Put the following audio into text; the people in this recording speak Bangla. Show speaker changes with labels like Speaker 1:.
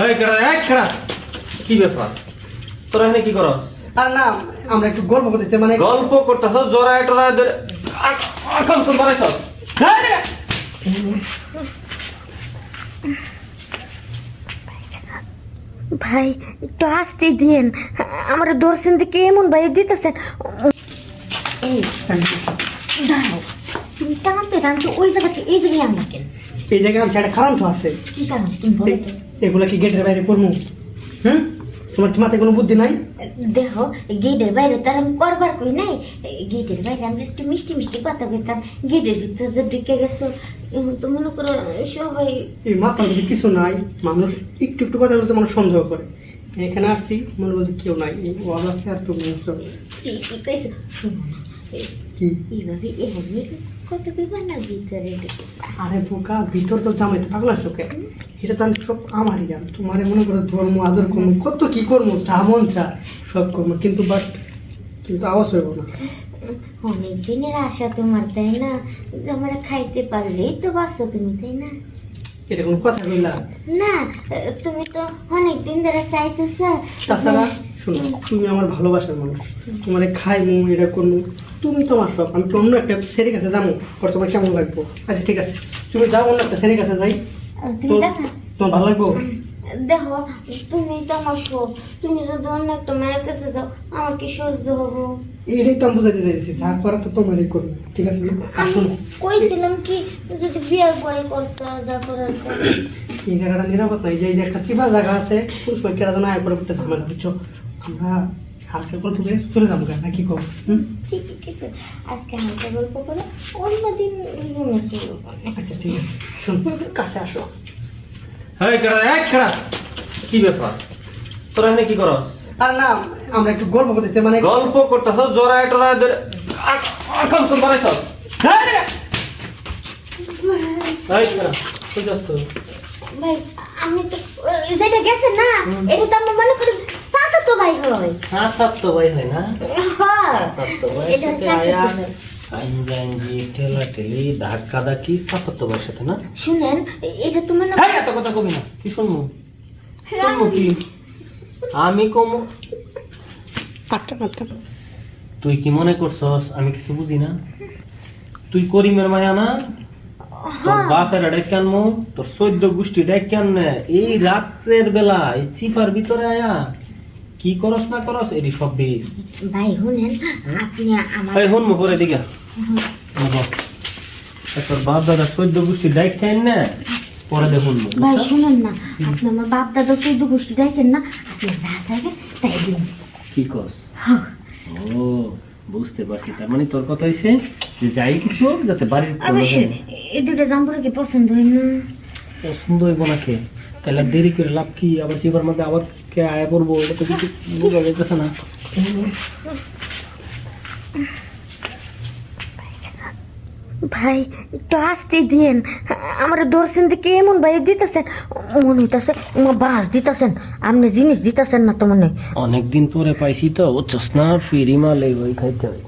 Speaker 1: এই কেডা কেডা কি ব্যাপার তোরা এখানে কি করস?
Speaker 2: আর না আমরা একটু গল্প করতেছি মানে
Speaker 1: গল্প করতেছ জোড়ায় টোড়ায় ধরে আকাম শুন বাড়াইছ।
Speaker 3: ভাই একটু আসতে দিয়েন, আমার দর্শন দিকে এমন ভাই দিতেছেন। এই দাঁড়াও, তুমি টানতে টানতে ওই জায়গাতে এই জায়গায় আনলা কেন?
Speaker 2: এই জায়গায় আমি একটা কারণ তো আছে।
Speaker 3: কি কারণ তুমি বলো তো?
Speaker 2: এগুলা কি গেটের বাইরে করবো? তোমার কি মাথায় কোনো বুদ্ধি নাই?
Speaker 3: দেখো গেটের বাইরে তার আমি করবার কই নাই, গেটের বাইরে আমরা একটু মিষ্টি মিষ্টি কথা কইতাম, গেটের ভিতরে যে ঢুকে গেছো এখন তো মনে করো সবাই।
Speaker 2: এই মাথার মধ্যে কিছু নাই, মানুষ একটু একটু কথা বলতে মানুষ সন্দেহ করে। এখানে আসছি মনে বলতে কেউ নাই, এই ওয়াজ আছে আর তুমি আছো।
Speaker 3: কি কইছো শুনো না,
Speaker 2: কি
Speaker 3: এইভাবে এভাবে কত কইবা না ভিতরে ঢুকে।
Speaker 2: আরে বোকা, ভিতর তো জামাইতে পাগল আছো কে? এটা তো আমি সব আমারই জান, তোমার মনে করো ধর্ম আদর করবো, কত কি করবো, যা মন চা সব করবো, কিন্তু কিন্তু আওয়াজ হইব না।
Speaker 3: অনেক দিনের আশা তোমার, তাই না? যে আমরা খাইতে পারলেই তো বাঁচো তুমি, তাই না?
Speaker 2: এটা কোনো কথা কইলা?
Speaker 3: না তুমি তো অনেক দিন ধরে চাইতেছ।
Speaker 2: তাছাড়া শোনো, তুমি আমার ভালোবাসার মানুষ, তোমার খাইমু এটা করবো, তুমি তোমার সব। আমি তো অন্য একটা ছেড়ে কাছে যাবো, পর তোমার কেমন লাগবো? আচ্ছা ঠিক আছে, তুমি যাও, অন্য একটা ছেড়ে কাছে যাই,
Speaker 3: তুমি জানো
Speaker 2: তোমার ভালো লাগবো?
Speaker 3: দেখো তুমি তো আমার সব, তুমি যদি অন্য একটা মায়ের কাছে যাও আমার কি সহ্য হবো?
Speaker 2: এটাই তো আমি বুঝাইতে চাইছি, যা করা তো তোমারই করবে, ঠিক আছে? আসুন,
Speaker 3: কইছিলাম কি যদি বিয়ের পরে করতে যা করার
Speaker 2: এই জায়গাটা নিরাপদ নাই, যে একটা চিপা জায়গা আছে, কেরা যেন আয় করে করতে ঝামেলা, বুঝছো? আমরা হালকা করে তুলে চলে যাবো না, কি করবো?
Speaker 3: ঠিক আছে, আজকে হালকা গল্প করে অন্যদিন রুমে শুরু করে।
Speaker 2: আচ্ছা ঠিক আছে, শোন কাছে আসো।
Speaker 1: এই কেডা কি ব্যাপার তোরা এখানে কি করস?
Speaker 2: আর না আমরা একটু গল্প করতেছি মানে
Speaker 1: গল্প করতেছ জোড়ায় টোড়ায় ধরে আকাম শুন বাড়াইছ। এই কেডা তুই যাস তো?
Speaker 3: ভাই আমি তো যেটা গেছে না, এটা তো আমরা মনে করি শাশুত ভাই হয়।
Speaker 1: সাত ভাই হয় না?
Speaker 3: হ্যাঁ
Speaker 1: সাত ভাই
Speaker 3: এটা
Speaker 1: সাথে
Speaker 3: শাশুত
Speaker 1: আয়া
Speaker 3: ভাই।
Speaker 1: আইনজাঙ্গি ঠেলাঠেলি ধাক্কা ধাক্কি সাত ভাইয়ের সাথে না?
Speaker 3: শুনেন এটা তো মনে
Speaker 1: হ্যাঁ এত কথা কবি না, কি শুনবো শুনবো কি আমি কমু?
Speaker 2: আটটা
Speaker 1: তুই কি মনে করছস আমি কিছু বুঝি না? তুই করিমের মায়া না? তোর বাপের ডেকে আনমু, তোর 14 গোষ্ঠী ডেকে আননে এই রাত্রের বেলা এই চিপার ভিতরে আয়া কি করস না করস এটি সব বের।
Speaker 3: ভাই শুনেন আপনি আমার
Speaker 1: এই হন মুখরে দিকে তোর বাপ দাদা 14 গোষ্ঠী ডেকে আননে পরে দেখুন।
Speaker 3: ভাই শুনেন না, আপনি আমার বাপ দাদা 14 গোষ্ঠী দেখেন না, আপনি যা চাইবেন তাই দিন।
Speaker 1: কি কস? ও বুঝতে পারছি, তার মানে তোর কথা হইছে যে যাই কিছু হোক যাতে বাড়ির
Speaker 3: অবশ্যই এই দুটো জাম্বুরা কি পছন্দ হয় না?
Speaker 1: পছন্দ হইব না কে? তাহলে আর দেরি করে লাভ কি? আবার চিপার মধ্যে আবার কে আয়া পড়বো, এটা তো কিছু বোঝা যাইতেছে না।
Speaker 3: ভাই একটু আসতে দিয়েন, আমার দর্শন দিকে এমন ভাই দিতেছেন, মনে হইতেছে বাঁশ দিতেছেন, আপনি জিনিস দিতেছেন না তো মনে হয়।
Speaker 1: অনেকদিন পরে পাইছি তো বুঝছস না, ফিরি মাল এই খাইতে হয়।